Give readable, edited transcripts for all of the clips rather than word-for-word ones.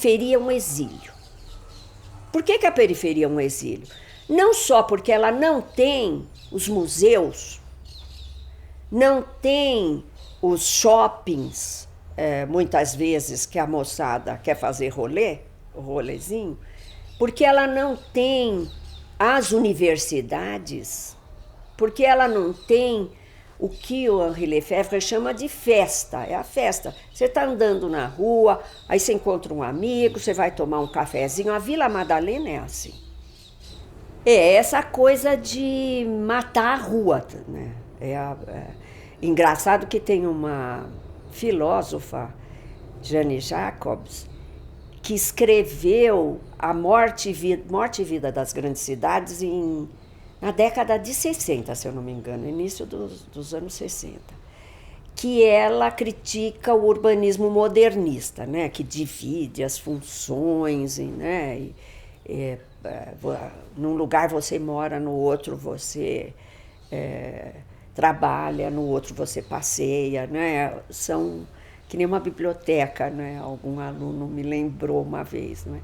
periferia é um exílio. Por que a periferia é um exílio? Não só porque ela não tem os museus, não tem os shoppings, muitas vezes que a moçada quer fazer rolezinho, porque ela não tem as universidades, porque ela não tem o que o Henri Lefebvre chama de festa, é a festa. Você está andando na rua, aí você encontra um amigo, você vai tomar um cafezinho. A Vila Madalena é assim. É essa coisa de matar a rua, né? Engraçado que tem uma filósofa, Jane Jacobs, que escreveu a morte e vida das grandes cidades na década de 60, se eu não me engano, início dos anos 60, que ela critica o urbanismo modernista, né, que divide as funções, né, num lugar você mora, no outro você trabalha, no outro você passeia, né, são que nem uma biblioteca, né, algum aluno me lembrou uma vez, né,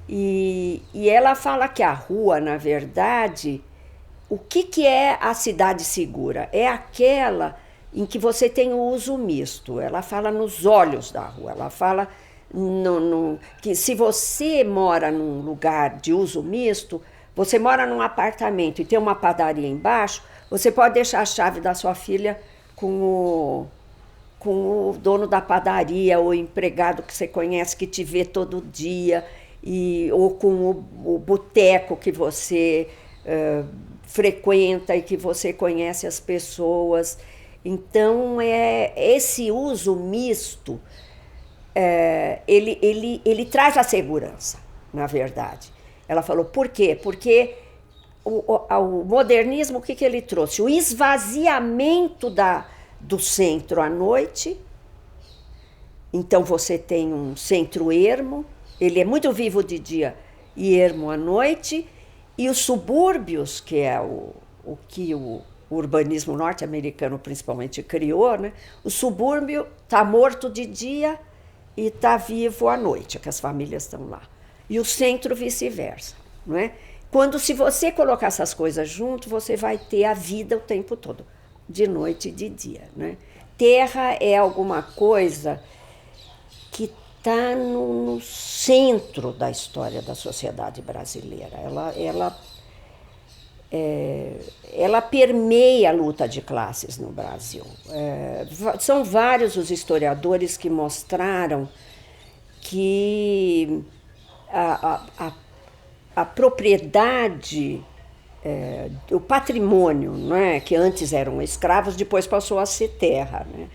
e ela fala que a rua, na verdade, o que é a cidade segura? É aquela em que você tem o uso misto. Ela fala nos olhos da rua. Ela fala que se você mora num lugar de uso misto, você mora num apartamento e tem uma padaria embaixo, você pode deixar a chave da sua filha com o dono da padaria, ou o empregado que você conhece, que te vê todo dia, ou com o boteco que você frequenta e que você conhece as pessoas. Então, esse uso misto, ele traz a segurança, na verdade. Ela falou, por quê? Porque o modernismo, o que ele trouxe? O esvaziamento do centro à noite. Então, você tem um centro ermo, ele é muito vivo de dia e ermo à noite, e os subúrbios, que é o que o urbanismo norte-americano principalmente criou, né? O subúrbio está morto de dia e está vivo à noite, que as famílias estão lá. E o centro vice-versa, não é? Se você colocar essas coisas junto, você vai ter a vida o tempo todo, de noite e de dia, né? Terra é alguma coisa que está no centro da história da sociedade brasileira. Ela permeia a luta de classes no Brasil. São vários os historiadores que mostraram que a propriedade, o patrimônio, né, que antes eram escravos, depois passou a ser terra, né?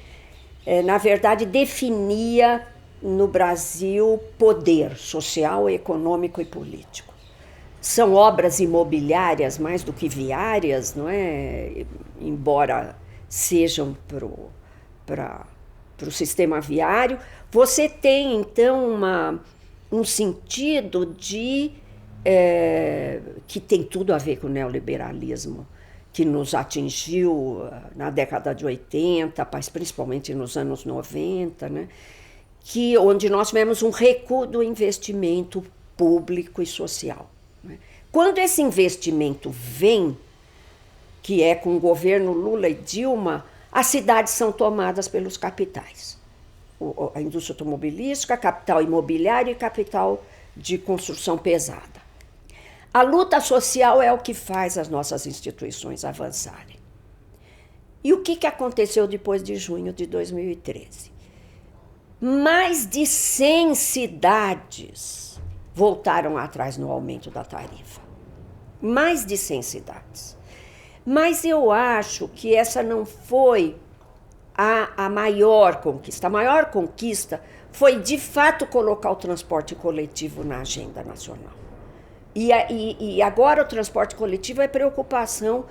Na verdade, definia no Brasil poder social, econômico e político. São obras imobiliárias mais do que viárias, não é? Embora sejam para o sistema viário. Você tem, então, um sentido que tem tudo a ver com o neoliberalismo, que nos atingiu na década de 80, mas principalmente nos anos 90, né? Onde nós tivemos um recuo do investimento público e social. Quando esse investimento vem, que é com o governo Lula e Dilma, as cidades são tomadas pelos capitais. A indústria automobilística, capital imobiliário e capital de construção pesada. A luta social é o que faz as nossas instituições avançarem. E o que aconteceu depois de junho de 2013? Mais de 100 cidades voltaram atrás no aumento da tarifa. Mais de 100 cidades. Mas eu acho que essa não foi a maior conquista. A maior conquista foi, de fato, colocar o transporte coletivo na agenda nacional. E agora o transporte coletivo é preocupação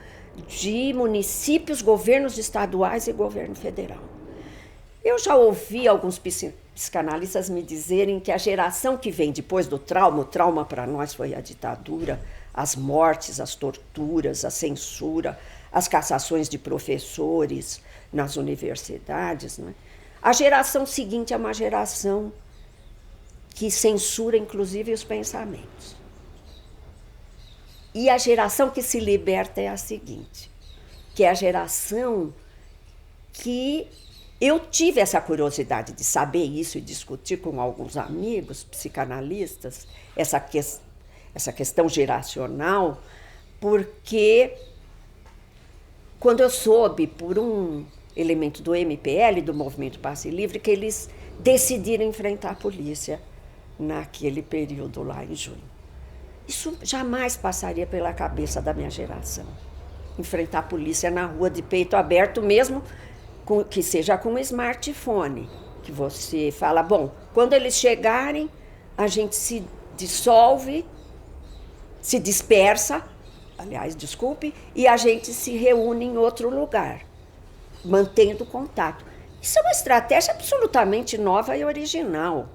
de municípios, governos estaduais e governo federal. Eu já ouvi alguns psicanalistas me dizerem que a geração que vem depois do trauma, o trauma para nós foi a ditadura, as mortes, as torturas, a censura, as cassações de professores nas universidades, né? A geração seguinte é uma geração que censura inclusive os pensamentos. E a geração que se liberta é a seguinte, que é a geração que eu tive essa curiosidade de saber isso e discutir com alguns amigos psicanalistas, essa questão geracional, porque quando eu soube por um elemento do MPL, do Movimento Passe Livre, que eles decidiram enfrentar a polícia naquele período lá em junho. Isso jamais passaria pela cabeça da minha geração. Enfrentar a polícia na rua de peito aberto, mesmo que seja com um smartphone. Que você fala, bom, quando eles chegarem, a gente se dissolve, se dispersa, aliás, desculpe, e a gente se reúne em outro lugar, mantendo contato. Isso é uma estratégia absolutamente nova e original.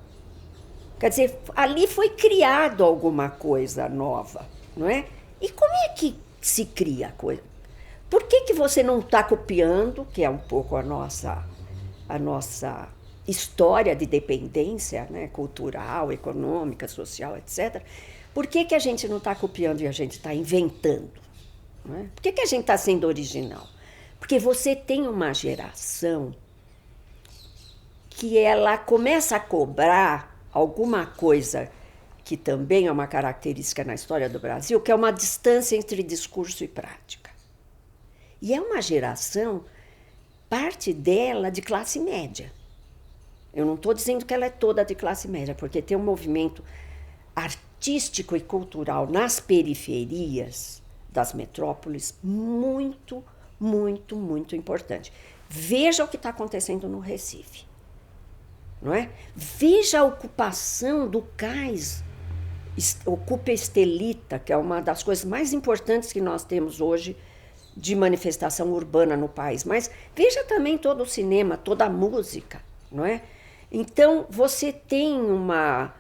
Quer dizer, ali foi criado alguma coisa nova, não é? E como é que se cria a coisa? Por que você não está copiando, que é um pouco a nossa história de dependência, né, cultural, econômica, social, etc., por que a gente não está copiando e a gente está inventando? Não é? Por que a gente está sendo original? Porque você tem uma geração que ela começa a cobrar alguma coisa que também é uma característica na história do Brasil, que é uma distância entre discurso e prática. E é uma geração, parte dela, de classe média. Eu não estou dizendo que ela é toda de classe média, porque tem um movimento artístico e cultural nas periferias das metrópoles muito, muito, muito importante. Veja o que está acontecendo no Recife. Não é? Veja a ocupação do cais, ocupa Estelita, que é uma das coisas mais importantes que nós temos hoje de manifestação urbana no país. Mas veja também todo o cinema, toda a música, não é? Então, você tem uma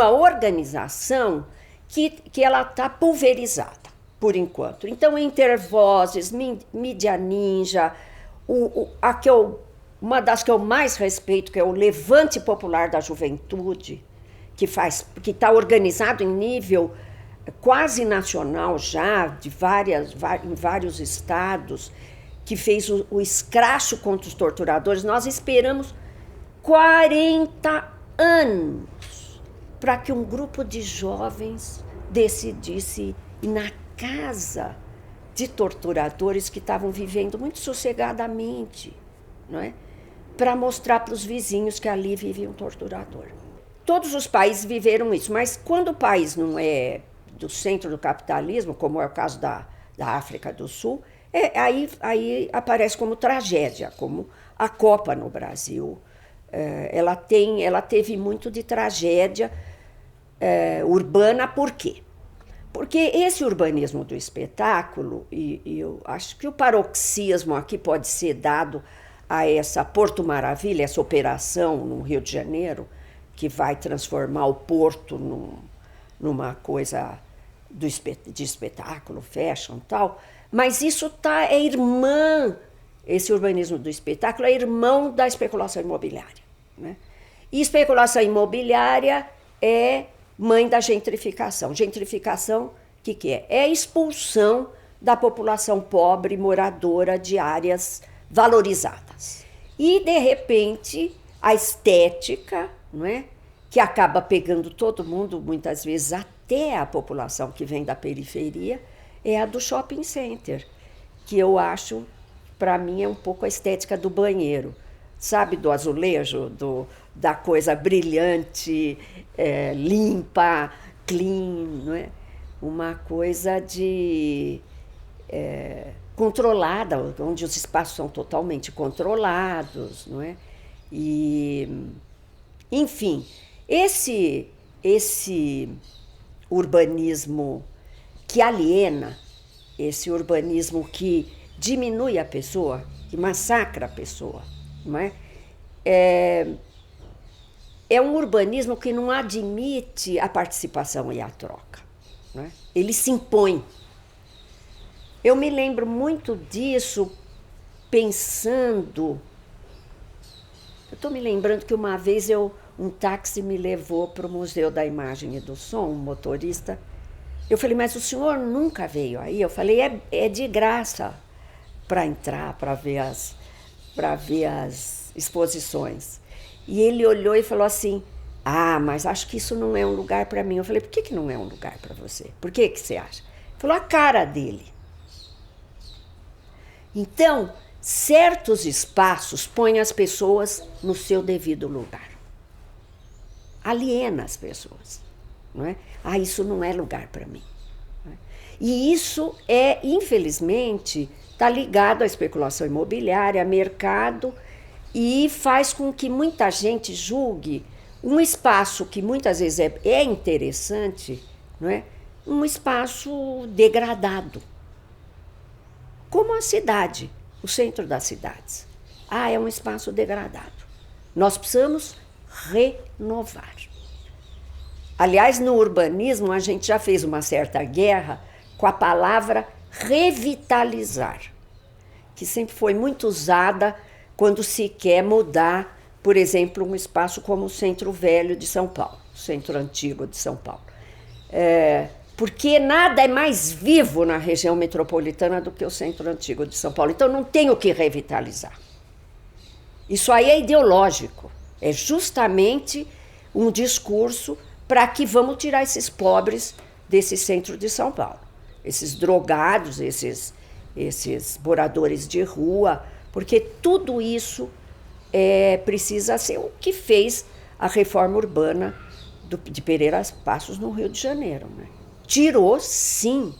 organização que ela está pulverizada, por enquanto. Então, Intervozes, Mídia Ninja, uma das que eu mais respeito, que é o Levante Popular da Juventude, que está organizado em nível quase nacional já, em vários estados, que fez o escracho contra os torturadores. Nós esperamos 40 anos para que um grupo de jovens decidisse ir na casa de torturadores que estavam vivendo muito sossegadamente, não é? Para mostrar para os vizinhos que ali vivia um torturador. Todos os países viveram isso, mas quando o país não é do centro do capitalismo, como é o caso da África do Sul, aí aparece como tragédia, como a Copa no Brasil. Ela teve muito de tragédia urbana, por quê? Porque esse urbanismo do espetáculo, e eu acho que o paroxismo aqui pode ser dado a essa Porto Maravilha, essa operação no Rio de Janeiro, que vai transformar o Porto numa coisa de espetáculo, fashion e tal, mas isso esse urbanismo do espetáculo é irmão da especulação imobiliária, né? E especulação imobiliária é mãe da gentrificação. Gentrificação, o que é? É a expulsão da população pobre moradora de áreas valorizadas. E, de repente, a estética, não é? Que acaba pegando todo mundo, muitas vezes até a população que vem da periferia, é a do shopping center, que eu acho, para mim, é um pouco a estética do banheiro. Sabe, do azulejo, da coisa brilhante, limpa, clean, não é? Uma coisa controlada, onde os espaços são totalmente controlados, não é? E, enfim, esse urbanismo que aliena, esse urbanismo que diminui a pessoa, que massacra a pessoa, não é? É um urbanismo que não admite a participação e a troca, não é? Ele se impõe. Eu me lembro muito disso pensando estou me lembrando que uma vez um táxi me levou para o Museu da Imagem e do Som, um motorista. Eu falei, mas o senhor nunca veio aí? Eu falei, é de graça para entrar, para ver as exposições. E ele olhou e falou assim, mas acho que isso não é um lugar para mim. Eu falei, por que não é um lugar para você? Por que você acha? Ele falou, a cara dele. Então, certos espaços põem as pessoas no seu devido lugar. Aliena as pessoas. Não é? Isso não é lugar para mim. E isso infelizmente, está ligado à especulação imobiliária, a mercado, e faz com que muita gente julgue um espaço que muitas vezes é interessante, não é? Um espaço degradado. Como a cidade, o centro das cidades. É um espaço degradado. Nós precisamos renovar. Aliás, no urbanismo, a gente já fez uma certa guerra com a palavra revitalizar, que sempre foi muito usada quando se quer mudar, por exemplo, um espaço como o Centro Velho de São Paulo, o Centro Antigo de São Paulo. Porque nada é mais vivo na região metropolitana do que o Centro Antigo de São Paulo. Então não tem o que revitalizar. Isso aí é ideológico. É justamente um discurso para que vamos tirar esses pobres desse centro de São Paulo. Esses drogados, esses moradores de rua, porque tudo isso precisa ser o que fez a reforma urbana de Pereira Passos no Rio de Janeiro, né? Tirou, sim,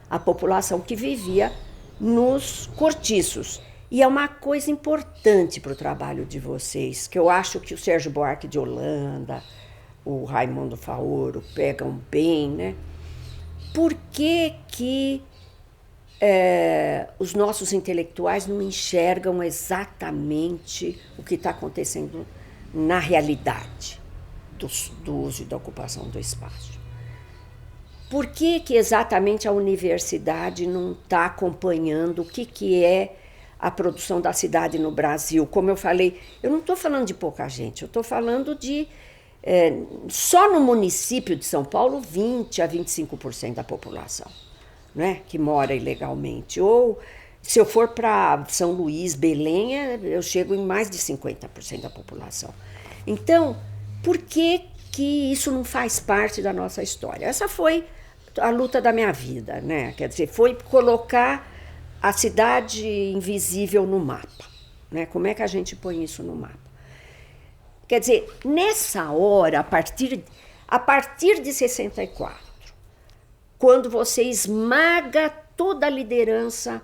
a população que vivia nos cortiços. E é uma coisa importante para o trabalho de vocês, que eu acho que o Sérgio Buarque de Holanda, o Raimundo Faoro pegam bem, né? Por que os nossos intelectuais não enxergam exatamente o que está acontecendo na realidade do uso e da ocupação do espaço? Por que exatamente a universidade não está acompanhando o que é a produção da cidade no Brasil? Como eu falei, eu não estou falando de pouca gente, eu estou falando de... só no município de São Paulo, 20% a 25% da população, né, que mora ilegalmente. Ou, se eu for para São Luís, Belém, eu chego em mais de 50% da população. Então, por que isso não faz parte da nossa história? Essa foi a luta da minha vida, né? Quer dizer, foi colocar a cidade invisível no mapa, né? Como é que a gente põe isso no mapa? Quer dizer, nessa hora, a partir de 64, quando você esmaga toda a liderança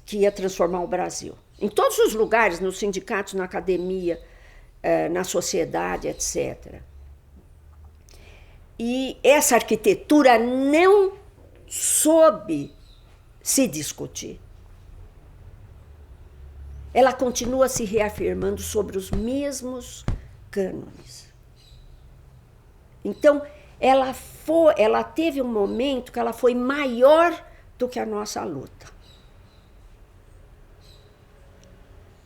que ia transformar o Brasil, em todos os lugares, nos sindicatos, na academia, na sociedade, etc. E essa arquitetura não soube se discutir. Ela continua se reafirmando sobre os mesmos cânones. Então, ela teve um momento que ela foi maior do que a nossa luta.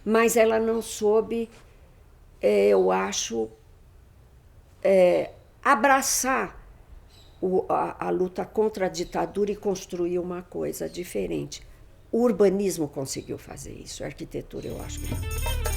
Mas ela não soube, eu acho, abraçar a luta contra a ditadura e construir uma coisa diferente. O urbanismo conseguiu fazer isso, a arquitetura eu acho que não.